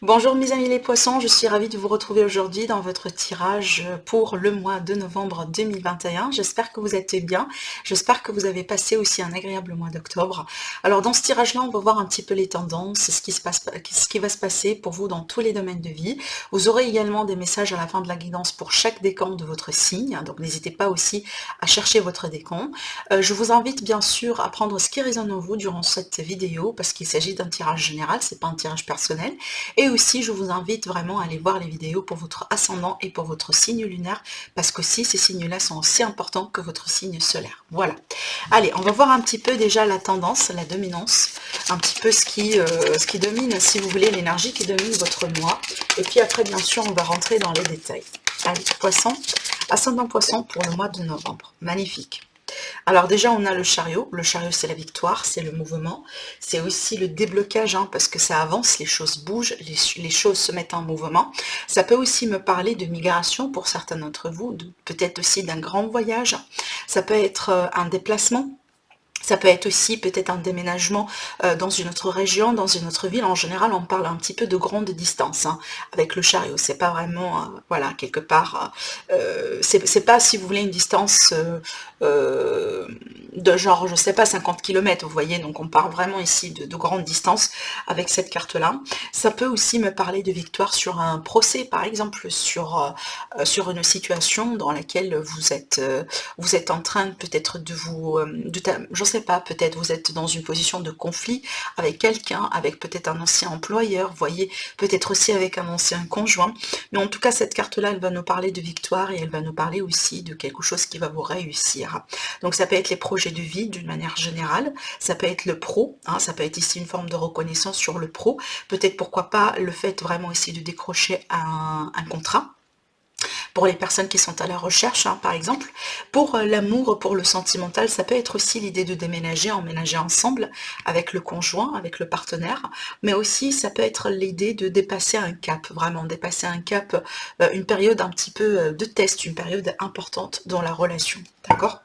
Bonjour mes amis les poissons, je suis ravie de vous retrouver aujourd'hui dans votre tirage pour le mois de novembre 2021. J'espère que vous êtes bien, j'espère que vous avez passé aussi un agréable mois d'octobre. Alors dans ce tirage-là, on va voir un petit peu les tendances, ce qui va se passer pour vous dans tous les domaines de vie. Vous aurez également des messages à la fin de la guidance pour chaque décan de votre signe, donc n'hésitez pas aussi à chercher votre décan. Je vous invite bien sûr à prendre ce qui résonne en vous durant cette vidéo parce qu'il s'agit d'un tirage général, c'est pas un tirage personnel. Et aussi, je vous invite vraiment à aller voir les vidéos pour votre ascendant et pour votre signe lunaire, parce qu'aussi, ces signes-là sont aussi importants que votre signe solaire. Voilà. Allez, on va voir un petit peu déjà la tendance, la dominance, un petit peu ce qui domine, si vous voulez, l'énergie qui domine votre mois. Et puis après, bien sûr, on va rentrer dans les détails. Allez, poisson, ascendant poisson pour le mois de novembre. Magnifique. Alors déjà, on a le chariot. Le chariot, c'est la victoire, c'est le mouvement. C'est aussi le déblocage, hein, parce que ça avance, les choses bougent, les choses se mettent en mouvement. Ça peut aussi me parler de migration pour certains d'entre vous, peut-être aussi d'un grand voyage. Ça peut être un déplacement. Ça peut être aussi peut-être un déménagement dans une autre région, dans une autre ville. En général, on parle un petit peu de grande distance hein, avec le chariot. C'est pas vraiment, voilà, quelque part. C'est pas, si vous voulez, une distance de genre, je sais pas, 50 km, vous voyez. Donc, on parle vraiment ici de grande distance avec cette carte-là. Ça peut aussi me parler de victoire sur un procès, par exemple, sur une situation dans laquelle vous êtes en train peut-être de vous, je sais pas, peut-être vous êtes dans une position de conflit avec quelqu'un, avec peut-être un ancien employeur, vous voyez, peut-être aussi avec un ancien conjoint. Mais en tout cas, cette carte-là, elle va nous parler de victoire et elle va nous parler aussi de quelque chose qui va vous réussir. Donc ça peut être les projets de vie d'une manière générale, ça peut être le pro, hein, ça peut être ici une forme de reconnaissance sur le pro, peut-être pourquoi pas le fait vraiment aussi de décrocher un contrat, pour les personnes qui sont à la recherche, hein, par exemple. Pour l'amour, pour le sentimental, ça peut être aussi l'idée de déménager, emménager ensemble avec le conjoint, avec le partenaire, mais aussi ça peut être l'idée de dépasser un cap, vraiment dépasser un cap, une période un petit peu de test, une période importante dans la relation, d'accord?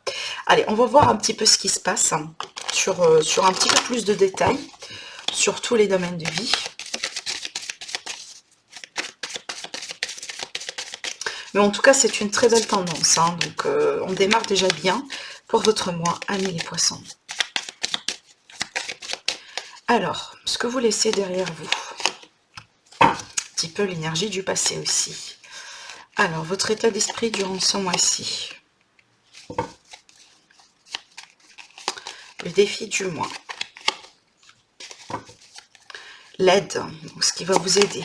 Allez, on va voir un petit peu ce qui se passe hein, sur un petit peu plus de détails, sur tous les domaines de vie. Mais en tout cas, c'est une très belle tendance. Hein, donc, on démarre déjà bien pour votre mois, amis les poissons. Alors, ce que vous laissez derrière vous. Un petit peu l'énergie du passé aussi. Alors, votre état d'esprit durant ce mois-ci. Le défi du mois. L'aide, ce qui va vous aider.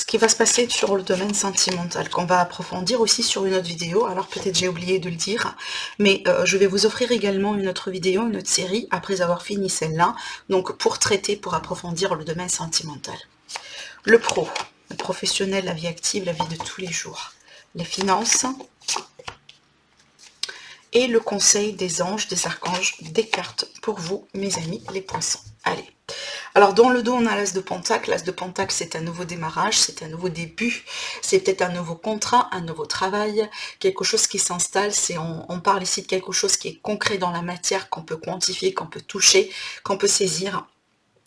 Qui va se passer sur le domaine sentimental, qu'on va approfondir aussi sur une autre vidéo. Alors peut-être j'ai oublié de le dire, mais je vais vous offrir également une autre vidéo, une autre série, après avoir fini celle-là, donc pour traiter, pour approfondir le domaine sentimental. Le pro, le professionnel, la vie active, la vie de tous les jours, les finances, et le conseil des anges, des archanges, des cartes pour vous, mes amis, les poissons. Allez. Alors dans le dos, on a l'as de pentacle. L'as de pentacle, c'est un nouveau démarrage, c'est un nouveau début, c'est peut-être un nouveau contrat, un nouveau travail, quelque chose qui s'installe. On parle ici de quelque chose qui est concret dans la matière, qu'on peut quantifier, qu'on peut toucher, qu'on peut saisir.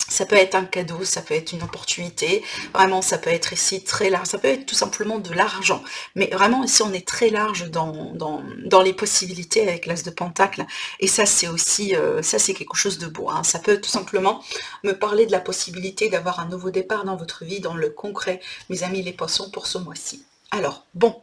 Ça peut être un cadeau, ça peut être une opportunité, vraiment ça peut être ici très large, ça peut être tout simplement de l'argent, mais vraiment ici on est très large dans les possibilités avec l'as de pentacle, et ça c'est aussi, ça c'est quelque chose de beau, hein. Ça peut tout simplement me parler de la possibilité d'avoir un nouveau départ dans votre vie, dans le concret, mes amis les poissons pour ce mois-ci. Alors, bon.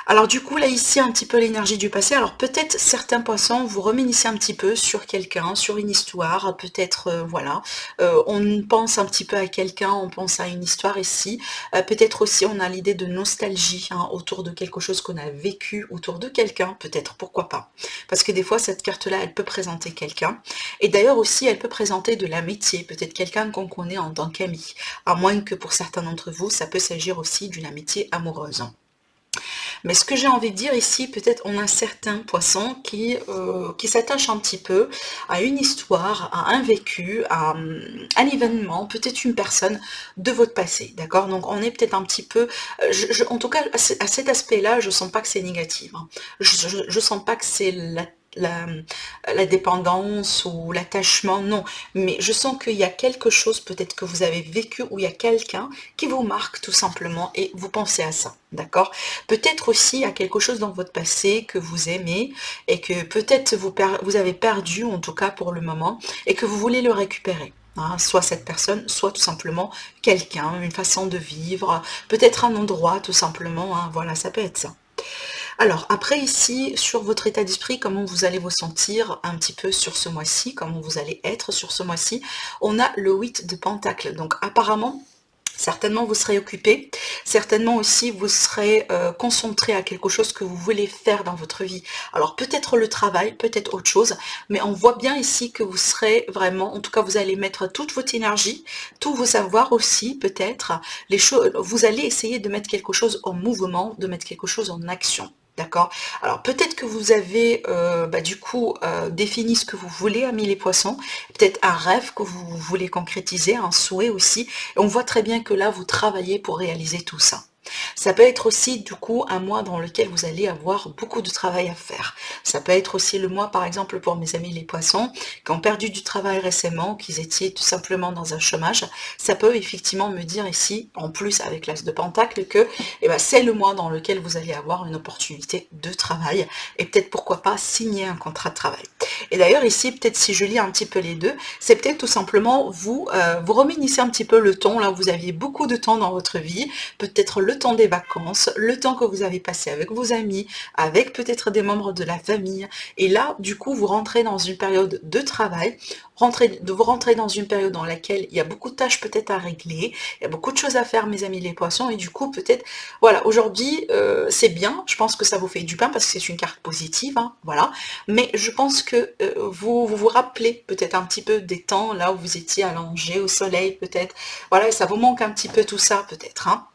Alors du coup, là, ici, un petit peu l'énergie du passé. Alors peut-être certains poissons, vous reminiscez un petit peu sur quelqu'un, sur une histoire, peut-être, voilà. On pense un petit peu à quelqu'un, on pense à une histoire ici. Peut-être aussi, on a l'idée de nostalgie hein, autour de quelque chose qu'on a vécu, autour de quelqu'un, peut-être, pourquoi pas. Parce que des fois, cette carte-là, elle peut présenter quelqu'un. Et d'ailleurs aussi, elle peut présenter de l'amitié, peut-être quelqu'un qu'on connaît en tant qu'ami. À moins que pour certains d'entre vous, ça peut s'agir aussi d'une amitié amoureuse. Mais ce que j'ai envie de dire ici, peut-être on a certains poissons qui s'attachent un petit peu à une histoire, à un vécu, à un événement, peut-être une personne de votre passé, d'accord? Donc on est peut-être un petit peu, en tout cas à cet aspect-là, je sens pas que c'est négatif, hein. Je sens pas que c'est la dépendance ou l'attachement, non. Mais je sens qu'il y a quelque chose peut-être que vous avez vécu ou il y a quelqu'un qui vous marque tout simplement et vous pensez à ça, d'accord? Peut-être aussi il y a quelque chose dans votre passé que vous aimez et que peut-être vous avez perdu, en tout cas pour le moment, et que vous voulez le récupérer. Hein, soit cette personne, soit tout simplement quelqu'un, une façon de vivre, peut-être un endroit tout simplement, hein, voilà, ça peut être ça. Alors après ici, sur votre état d'esprit, comment vous allez vous sentir un petit peu sur ce mois-ci, comment vous allez être sur ce mois-ci, on a le 8 de Pentacle, donc apparemment, certainement vous serez occupé, certainement aussi vous serez concentré à quelque chose que vous voulez faire dans votre vie. Alors peut-être le travail, peut-être autre chose, mais on voit bien ici que vous serez vraiment, en tout cas vous allez mettre toute votre énergie, tous vos savoirs aussi peut-être, les choses, vous allez essayer de mettre quelque chose en mouvement, de mettre quelque chose en action. D'accord. Alors peut-être que vous avez du coup défini ce que vous voulez, amis les poissons, peut-être un rêve que vous voulez concrétiser, un souhait aussi. Et on voit très bien que là, vous travaillez pour réaliser tout ça. Ça peut être aussi du coup un mois dans lequel vous allez avoir beaucoup de travail à faire. Ça peut être aussi le mois par exemple pour mes amis les poissons qui ont perdu du travail récemment, qui étaient tout simplement dans un chômage. Ça peut effectivement me dire ici, en plus avec l'as de Pentacle, que c'est le mois dans lequel vous allez avoir une opportunité de travail et peut-être pourquoi pas signer un contrat de travail. Et d'ailleurs ici, peut-être si je lis un petit peu les deux, c'est peut-être tout simplement vous reménissez un petit peu le temps, là où vous aviez beaucoup de temps dans votre vie, peut-être le temps des vacances, le temps que vous avez passé avec vos amis, avec peut-être des membres de la famille. Et là, du coup, vous rentrez dans une période de travail, vous rentrez dans une période dans laquelle il y a beaucoup de tâches peut-être à régler, il y a beaucoup de choses à faire, mes amis les poissons, et du coup, peut-être, voilà, aujourd'hui, c'est bien, je pense que ça vous fait du bien parce que c'est une carte positive, hein, voilà, mais je pense que vous rappelez peut-être un petit peu des temps là où vous étiez allongé au soleil, peut-être, voilà, et ça vous manque un petit peu tout ça, peut-être, hein.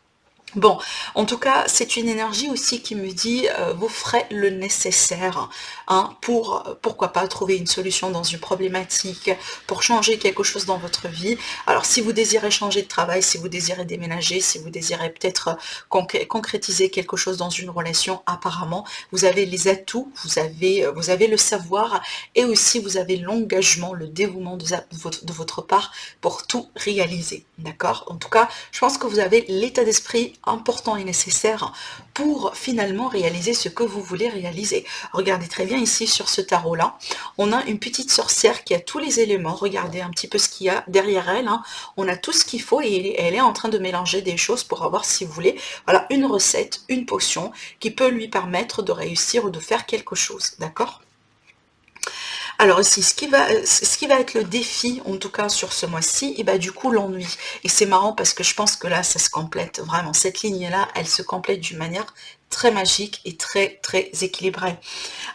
Bon, en tout cas, c'est une énergie aussi qui me dit, vous ferez le nécessaire hein, pour, pourquoi pas, trouver une solution dans une problématique, pour changer quelque chose dans votre vie. Alors, si vous désirez changer de travail, si vous désirez déménager, si vous désirez peut-être concrétiser quelque chose dans une relation, apparemment, vous avez les atouts, vous avez le savoir et aussi vous avez l'engagement, le dévouement de votre part pour tout réaliser. D'accord? En tout cas, je pense que vous avez l'état d'esprit important et nécessaire pour finalement réaliser ce que vous voulez réaliser. Regardez très bien ici sur ce tarot là, on a une petite sorcière qui a tous les éléments, regardez un petit peu ce qu'il y a derrière elle, hein. On a tout ce qu'il faut et elle est en train de mélanger des choses pour avoir, si vous voulez, voilà, une recette, une potion qui peut lui permettre de réussir ou de faire quelque chose, d'accord? Alors ici, ce qui va être le défi, en tout cas sur ce mois-ci, et du coup l'ennui. Et c'est marrant parce que je pense que là, ça se complète vraiment. Cette ligne-là, elle se complète d'une manière très magique et très très équilibrée.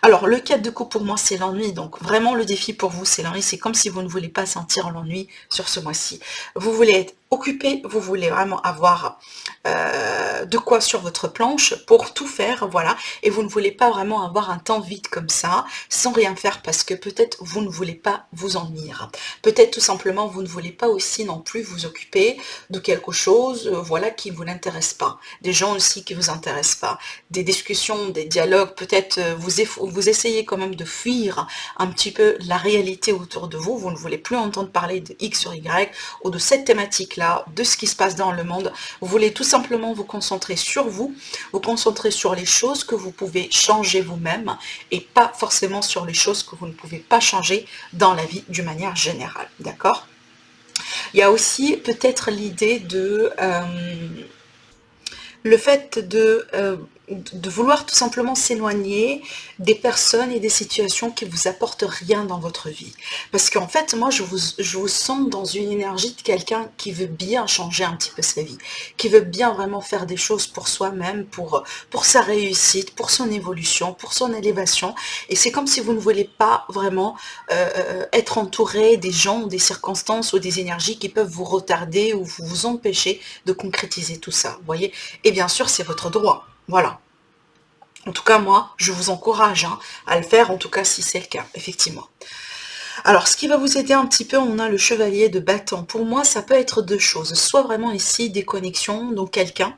Alors le 4 de coupe pour moi c'est l'ennui, donc vraiment le défi pour vous c'est l'ennui, c'est comme si vous ne voulez pas sentir l'ennui sur ce mois-ci. Vous voulez être occupé, vous voulez vraiment avoir de quoi sur votre planche pour tout faire, voilà, et vous ne voulez pas vraiment avoir un temps vide comme ça, sans rien faire parce que peut-être vous ne voulez pas vous ennuyer. Peut-être tout simplement vous ne voulez pas aussi non plus vous occuper de quelque chose, voilà, qui vous n'intéresse pas, des gens aussi qui vous intéressent pas, des discussions, des dialogues, peut-être vous essayez quand même de fuir un petit peu la réalité autour de vous, vous ne voulez plus entendre parler de X sur Y ou de cette thématique-là, de ce qui se passe dans le monde, vous voulez tout simplement vous concentrer sur vous concentrer sur les choses que vous pouvez changer vous-même et pas forcément sur les choses que vous ne pouvez pas changer dans la vie d'une manière générale, d'accord? Il y a aussi peut-être l'idée de le fait de vouloir tout simplement s'éloigner des personnes et des situations qui vous apportent rien dans votre vie. Parce qu'en fait, moi, je vous sens dans une énergie de quelqu'un qui veut bien changer un petit peu sa vie, qui veut bien vraiment faire des choses pour soi-même, pour sa réussite, pour son évolution, pour son élévation. Et c'est comme si vous ne voulez pas vraiment être entouré des gens, des circonstances ou des énergies qui peuvent vous retarder ou vous empêcher de concrétiser tout ça, vous voyez. Et bien sûr, c'est votre droit. Voilà. En tout cas, moi, je vous encourage à le faire, en tout cas, si c'est le cas, effectivement. Alors, ce qui va vous aider un petit peu, on a le chevalier de bâton. Pour moi, ça peut être deux choses. Soit vraiment ici, des connexions, donc quelqu'un,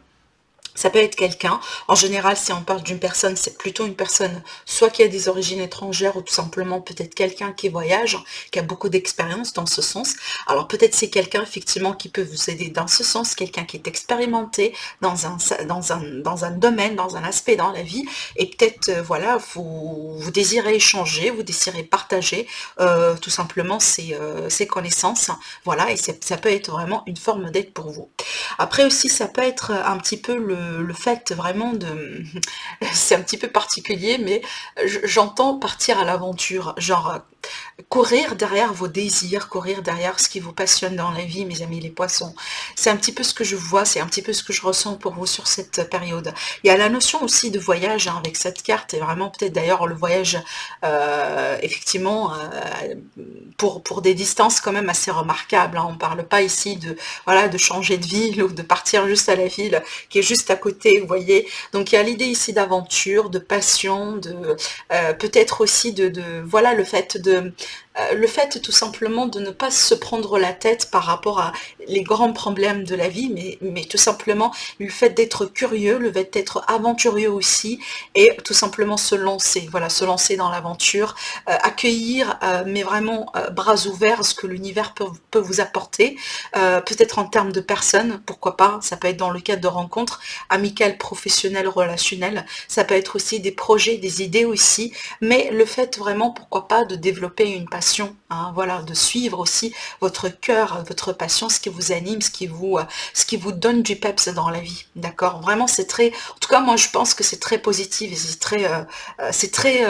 Ça peut être quelqu'un, en général si on parle d'une personne, c'est plutôt une personne soit qui a des origines étrangères ou tout simplement peut-être quelqu'un qui voyage, qui a beaucoup d'expérience dans ce sens. Alors peut-être c'est quelqu'un effectivement qui peut vous aider dans ce sens, quelqu'un qui est expérimenté dans un domaine, dans un aspect dans la vie, et peut-être voilà, vous désirez échanger, vous désirez partager tout simplement ces connaissances, voilà, et ça peut être vraiment une forme d'aide pour vous. Après aussi, ça peut être un petit peu le fait vraiment de... C'est un petit peu particulier, mais j'entends partir à l'aventure, genre courir derrière vos désirs, courir derrière ce qui vous passionne dans la vie, mes amis les poissons. C'est un petit peu ce que je vois, c'est un petit peu ce que je ressens pour vous sur cette période. Il y a la notion aussi de voyage hein, avec cette carte, et vraiment peut-être d'ailleurs le voyage, effectivement, pour des distances quand même assez remarquables. Hein. On ne parle pas ici de, voilà, de changer de ville ou de partir juste à la ville qui est juste à côté, vous voyez. Donc il y a l'idée ici d'aventure, de passion, de peut-être aussi voilà, le fait tout simplement de ne pas se prendre la tête par rapport à les grands problèmes de la vie, mais tout simplement le fait d'être curieux, le fait d'être aventureux aussi, et tout simplement se lancer, voilà, se lancer dans l'aventure, accueillir, mais vraiment bras ouverts ce que l'univers peut vous apporter, peut-être en termes de personnes, pourquoi pas, ça peut être dans le cadre de rencontres amicales, professionnelles, relationnelles, ça peut être aussi des projets, des idées aussi, mais le fait vraiment, pourquoi pas, de développer une passion, hein, voilà, de suivre aussi votre cœur, votre passion, ce qui vous anime, ce qui vous donne du peps dans la vie, d'accord? Vraiment, c'est très, en tout cas, moi, je pense que c'est très positif et c'est très,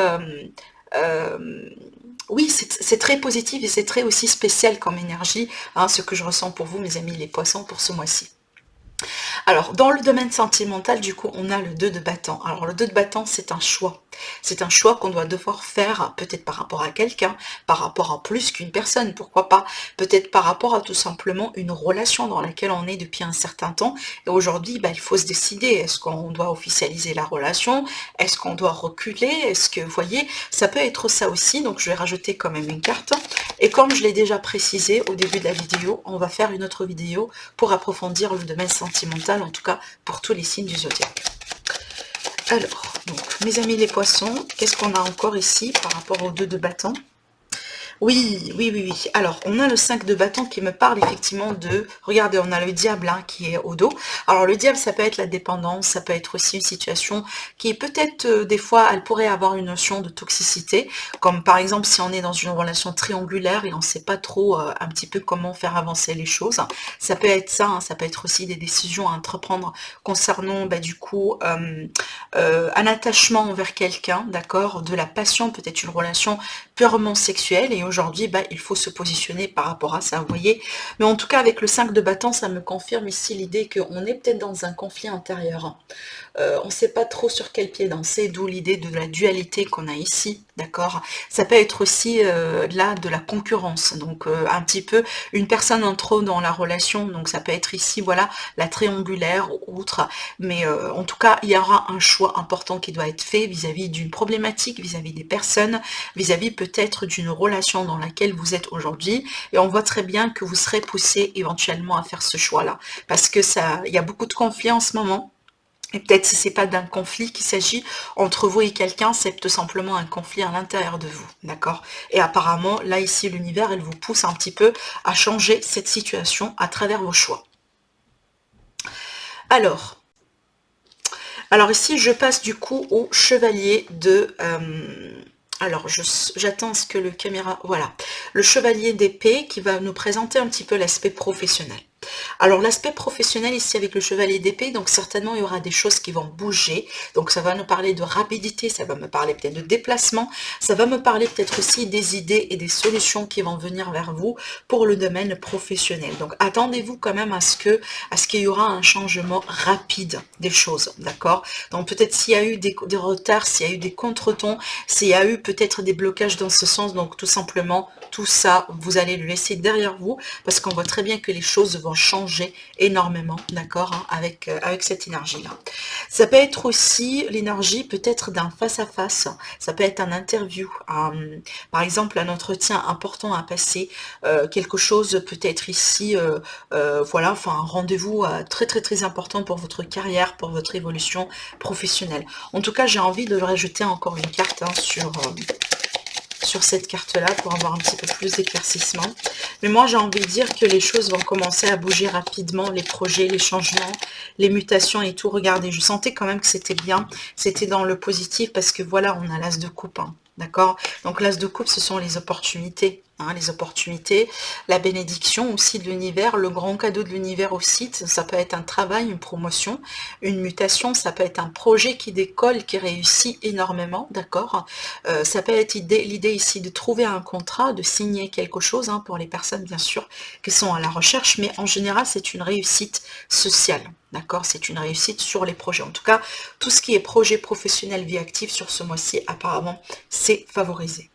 oui, c'est très positif et c'est très aussi spécial comme énergie, hein, ce que je ressens pour vous, mes amis les poissons, pour ce mois-ci. Alors, dans le domaine sentimental, du coup, on a le 2 de bâton. Alors, le 2 de bâton, c'est un choix. C'est un choix qu'on doit devoir faire, peut-être par rapport à quelqu'un, par rapport à plus qu'une personne, pourquoi pas, peut-être par rapport à tout simplement une relation dans laquelle on est depuis un certain temps. Et aujourd'hui, il faut se décider. Est-ce qu'on doit officialiser la relation? Est-ce qu'on doit reculer? Est-ce que, vous voyez, ça peut être ça aussi. Donc, je vais rajouter quand même une carte. Et comme je l'ai déjà précisé au début de la vidéo, on va faire une autre vidéo pour approfondir le domaine sentimental, en tout cas pour tous les signes du zodiaque. Alors, donc, mes amis les poissons, qu'est-ce qu'on a encore ici par rapport aux 2 de bâton? Oui, oui, oui, oui. Alors, on a le 5 de bâton qui me parle effectivement de... Regardez, on a le diable hein, qui est au dos. Alors, le diable, ça peut être la dépendance, ça peut être aussi une situation qui peut-être, des fois, elle pourrait avoir une notion de toxicité. Comme par exemple, si on est dans une relation triangulaire et on ne sait pas trop un petit peu comment faire avancer les choses. Ça peut être ça, hein, ça peut être aussi des décisions à entreprendre concernant, du coup, un attachement envers quelqu'un, d'accord, de la passion, peut-être une relation purement sexuelle, et aujourd'hui, il faut se positionner par rapport à ça, vous voyez. Mais en tout cas, avec le 5 de bâton, ça me confirme ici l'idée qu'on est peut-être dans un conflit intérieur. On ne sait pas trop sur quel pied danser, d'où l'idée de la dualité qu'on a ici, d'accord. Ça peut être aussi là de la concurrence, donc un petit peu une personne en trop dans la relation, donc ça peut être ici, voilà, la triangulaire ou autre, mais en tout cas, il y aura un choix important qui doit être fait vis-à-vis d'une problématique, vis-à-vis des personnes, vis-à-vis peut-être d'une relation dans laquelle vous êtes aujourd'hui, et on voit très bien que vous serez poussé éventuellement à faire ce choix-là, parce que il y a beaucoup de conflits en ce moment. Et peut-être si c'est pas d'un conflit qu'il s'agit entre vous et quelqu'un, c'est tout simplement un conflit à l'intérieur de vous, d'accord? Et apparemment, là ici, l'univers, elle vous pousse un petit peu à changer cette situation à travers vos choix. Alors ici, je passe du coup au chevalier de... alors, j'attends ce que le caméra... Voilà, le chevalier d'épée qui va nous présenter un petit peu l'aspect professionnel. Alors l'aspect professionnel ici avec le chevalier d'épée, donc certainement il y aura des choses qui vont bouger, donc ça va nous parler de rapidité, ça va me parler peut-être de déplacement, ça va me parler peut-être aussi des idées et des solutions qui vont venir vers vous pour le domaine professionnel. Donc attendez-vous quand même à ce qu'il y aura un changement rapide des choses, d'accord? Donc peut-être s'il y a eu des retards, s'il y a eu des contretemps, s'il y a eu peut-être des blocages dans ce sens, donc tout simplement tout ça, vous allez le laisser derrière vous parce qu'on voit très bien que les choses vont changer énormément, d'accord, hein, avec cette énergie-là. Ça peut être aussi l'énergie peut-être d'un face-à-face, ça peut être un interview, par exemple un entretien important à passer, quelque chose peut-être ici, voilà, enfin un rendez-vous très très très important pour votre carrière, pour votre évolution professionnelle. En tout cas, j'ai envie de rajouter encore une carte hein, sur cette carte-là pour avoir un petit peu plus d'éclaircissement. Mais moi, j'ai envie de dire que les choses vont commencer à bouger rapidement, les projets, les changements, les mutations et tout. Regardez, je sentais quand même que c'était bien, c'était dans le positif parce que voilà, on a l'as de coupe, hein, d'accord? Donc l'as de coupe, ce sont les opportunités. Hein, les opportunités, la bénédiction aussi de l'univers, le grand cadeau de l'univers aussi, ça peut être un travail, une promotion, une mutation, ça peut être un projet qui décolle, qui réussit énormément, d'accord. Ça peut être l'idée ici de trouver un contrat, de signer quelque chose, hein, pour les personnes bien sûr qui sont à la recherche, mais en général c'est une réussite sociale, d'accord, c'est une réussite sur les projets. En tout cas, tout ce qui est projet professionnel, vie active sur ce mois-ci, apparemment, c'est favorisé.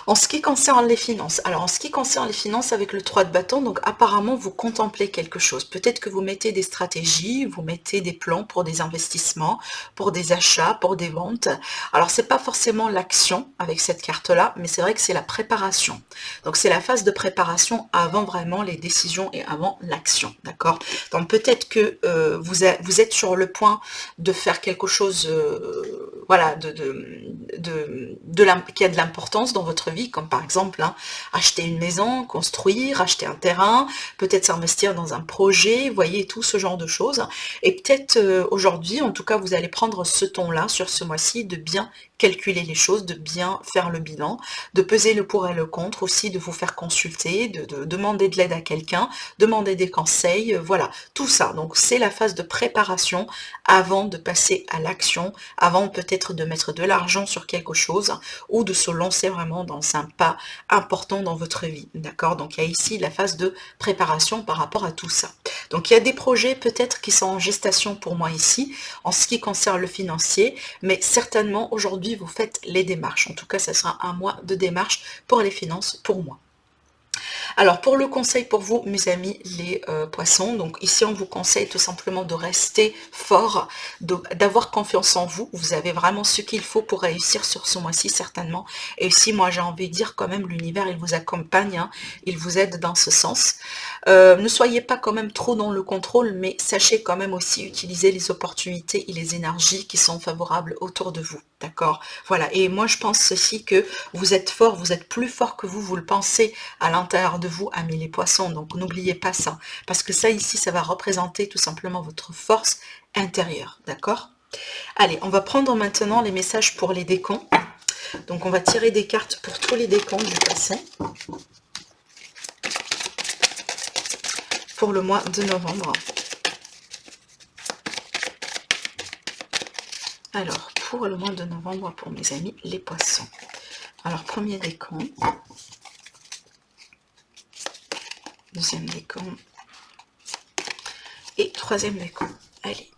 En ce qui concerne les finances, alors en ce qui concerne les finances avec le 3 de bâton, donc apparemment vous contemplez quelque chose. Peut-être que vous mettez des stratégies, vous mettez des plans pour des investissements, pour des achats, pour des ventes. Alors c'est pas forcément l'action avec cette carte-là, mais c'est vrai que c'est la préparation. Donc c'est la phase de préparation avant vraiment les décisions et avant l'action, d'accord? Donc peut-être que vous êtes sur le point de faire quelque chose, voilà, qui a de l'importance dans votre vie, comme par exemple hein, acheter une maison, construire, acheter un terrain, peut-être s'investir dans un projet, vous voyez, tout ce genre de choses. Et peut-être aujourd'hui, en tout cas, vous allez prendre ce ton-là sur ce mois-ci de bien calculer les choses, de bien faire le bilan, de peser le pour et le contre aussi, de vous faire consulter, de demander de l'aide à quelqu'un, demander des conseils, voilà, tout ça. Donc c'est la phase de préparation avant de passer à l'action, avant peut-être de mettre de l'argent sur quelque chose ou de se lancer vraiment dans un pas important dans votre vie, d'accord? Donc il y a ici la phase de préparation par rapport à tout ça. Donc il y a des projets peut-être qui sont en gestation pour moi ici, en ce qui concerne le financier, mais certainement aujourd'hui vous faites les démarches. En tout cas, ça sera un mois de démarche pour les finances pour moi. Alors pour le conseil pour vous mes amis les poissons, donc ici on vous conseille tout simplement de rester fort, d'avoir confiance en vous, vous avez vraiment ce qu'il faut pour réussir sur ce mois-ci certainement, et aussi moi j'ai envie de dire quand même l'univers il vous accompagne, hein, il vous aide dans ce sens. Ne soyez pas quand même trop dans le contrôle, mais sachez quand même aussi utiliser les opportunités et les énergies qui sont favorables autour de vous, d'accord? Voilà, et moi je pense aussi que vous êtes fort, vous êtes plus fort que vous le pensez à l'intérieur de vous, amis les poissons, donc n'oubliez pas ça, parce que ça ici, ça va représenter tout simplement votre force intérieure, d'accord? Allez, on va prendre maintenant les messages pour les décans, donc on va tirer des cartes pour tous les décans du poisson, pour le mois de novembre. Alors, pour le mois de novembre, pour mes amis les poissons. Alors, premier décan, deuxième décan et troisième décan. Allez.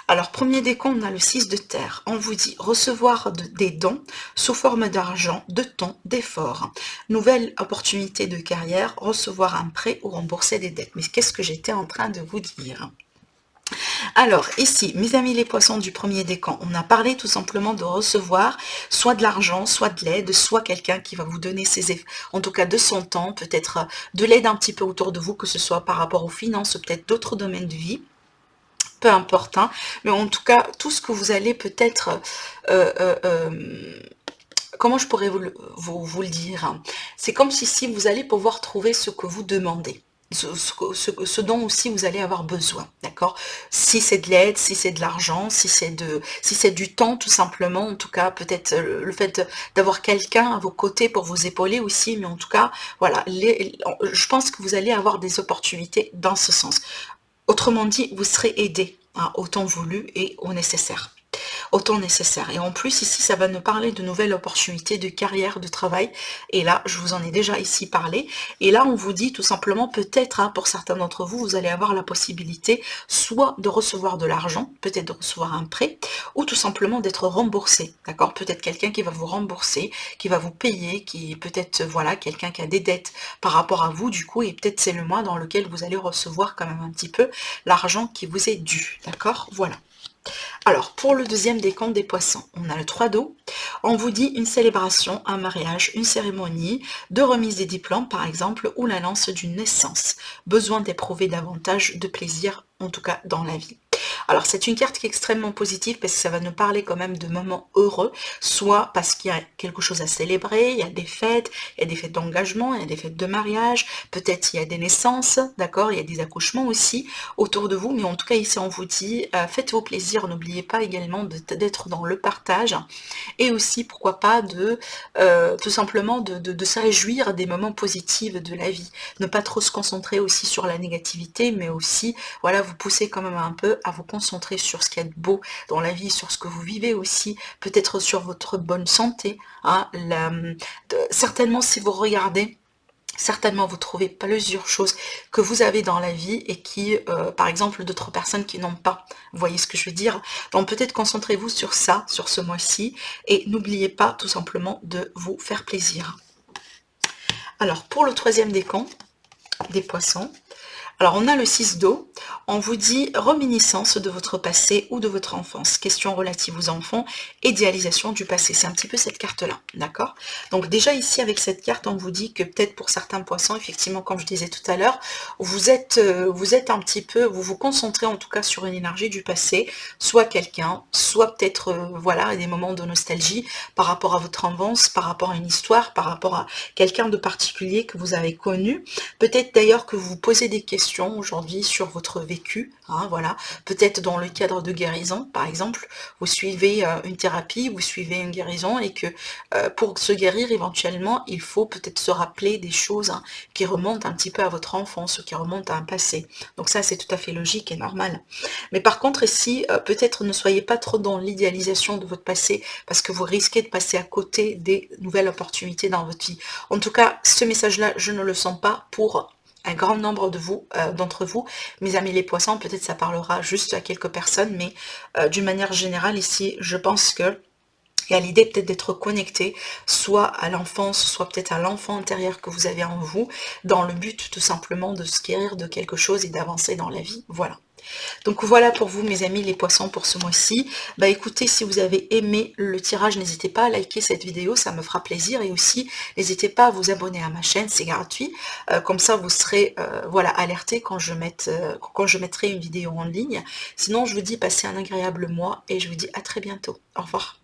Alors, premier décan, on a le 6 de terre. On vous dit recevoir des dons sous forme d'argent, de temps, d'effort. Nouvelle opportunité de carrière, recevoir un prêt ou rembourser des dettes. Mais qu'est-ce que j'étais en train de vous dire ? Alors, ici, mes amis les poissons du premier décan, on a parlé tout simplement de recevoir soit de l'argent, soit de l'aide, soit quelqu'un qui va vous donner en tout cas de son temps, peut-être de l'aide un petit peu autour de vous, que ce soit par rapport aux finances ou peut-être d'autres domaines de vie. Peu importe, hein, mais en tout cas, tout ce que vous allez peut-être... comment je pourrais vous le dire, hein, c'est comme si vous allez pouvoir trouver ce que vous demandez. Ce dont aussi vous allez avoir besoin, d'accord? Si c'est de l'aide, si c'est de l'argent, si c'est du temps tout simplement, en tout cas peut-être le fait d'avoir quelqu'un à vos côtés pour vous épauler aussi, mais en tout cas, voilà, je pense que vous allez avoir des opportunités dans ce sens. Autrement dit, vous serez aidé, hein, au temps voulu et au nécessaire. au temps nécessaire. Et en plus, ici, ça va nous parler de nouvelles opportunités de carrière, de travail. Et là, je vous en ai déjà ici parlé. Et là, on vous dit tout simplement, peut-être, hein, pour certains d'entre vous, vous allez avoir la possibilité soit de recevoir de l'argent, peut-être de recevoir un prêt, ou tout simplement d'être remboursé. D'accord? Peut-être quelqu'un qui va vous rembourser, qui va vous payer, qui peut-être, voilà, quelqu'un qui a des dettes par rapport à vous, du coup, et peut-être c'est le mois dans lequel vous allez recevoir quand même un petit peu l'argent qui vous est dû. D'accord? Voilà. Alors, pour le deuxième décompte des poissons, on a le 3 d'eau. On vous dit une célébration, un mariage, une cérémonie de remise des diplômes, par exemple, ou l'annonce d'une naissance. Besoin d'éprouver davantage de plaisir, en tout cas dans la vie. Alors, c'est une carte qui est extrêmement positive parce que ça va nous parler quand même de moments heureux, soit parce qu'il y a quelque chose à célébrer, il y a des fêtes, il y a des fêtes d'engagement, il y a des fêtes de mariage, peut-être il y a des naissances, d'accord, il y a des accouchements aussi autour de vous, mais en tout cas ici on vous dit, faites-vous plaisir, n'oubliez pas également d'être dans le partage, et aussi pourquoi pas de tout simplement de se réjouir des moments positifs de la vie, ne pas trop se concentrer aussi sur la négativité, mais aussi, voilà, vous pousser quand même un peu à vous concentrer sur ce qu'il y a de beau dans la vie, sur ce que vous vivez aussi, peut-être sur votre bonne santé, hein, certainement si vous regardez, certainement vous trouvez plusieurs choses que vous avez dans la vie et qui, par exemple, d'autres personnes qui n'ont pas. Vous voyez ce que je veux dire? Donc peut-être concentrez-vous sur ça, sur ce mois-ci, et n'oubliez pas tout simplement de vous faire plaisir. Alors pour le troisième décompte des poissons, alors on a le 6 d'eau, on vous dit réminiscence de votre passé ou de votre enfance, questions relatives aux enfants, idéalisation du passé, c'est un petit peu cette carte-là, d'accord? Donc déjà ici avec cette carte, on vous dit que peut-être pour certains poissons, effectivement comme je disais tout à l'heure, vous êtes un petit peu, vous vous concentrez en tout cas sur une énergie du passé, soit quelqu'un, soit peut-être voilà, des moments de nostalgie par rapport à votre enfance, par rapport à une histoire, par rapport à quelqu'un de particulier que vous avez connu, peut-être d'ailleurs que vous vous posez des questions aujourd'hui sur votre vécu, hein, voilà, peut-être dans le cadre de guérison, par exemple, vous suivez une thérapie, vous suivez une guérison et que pour se guérir éventuellement, il faut peut-être se rappeler des choses hein, qui remontent un petit peu à votre enfance ou qui remontent à un passé. Donc ça, c'est tout à fait logique et normal. Mais par contre, ici, peut-être ne soyez pas trop dans l'idéalisation de votre passé parce que vous risquez de passer à côté des nouvelles opportunités dans votre vie. En tout cas, ce message-là, je ne le sens pas pour un grand nombre de vous, d'entre vous, mes amis les poissons, peut-être ça parlera juste à quelques personnes, mais d'une manière générale ici, je pense que il y a l'idée peut-être d'être connecté, soit à l'enfance, soit peut-être à l'enfant intérieur que vous avez en vous, dans le but tout simplement de se guérir de quelque chose et d'avancer dans la vie, voilà. Donc voilà pour vous mes amis les poissons pour ce mois-ci. Bah écoutez, si vous avez aimé le tirage, n'hésitez pas à liker cette vidéo, ça me fera plaisir. Et aussi, n'hésitez pas à vous abonner à ma chaîne, c'est gratuit. Comme ça, vous serez voilà, alerté quand je mettrai une vidéo en ligne. Sinon, je vous dis passez un agréable mois et je vous dis à très bientôt. Au revoir.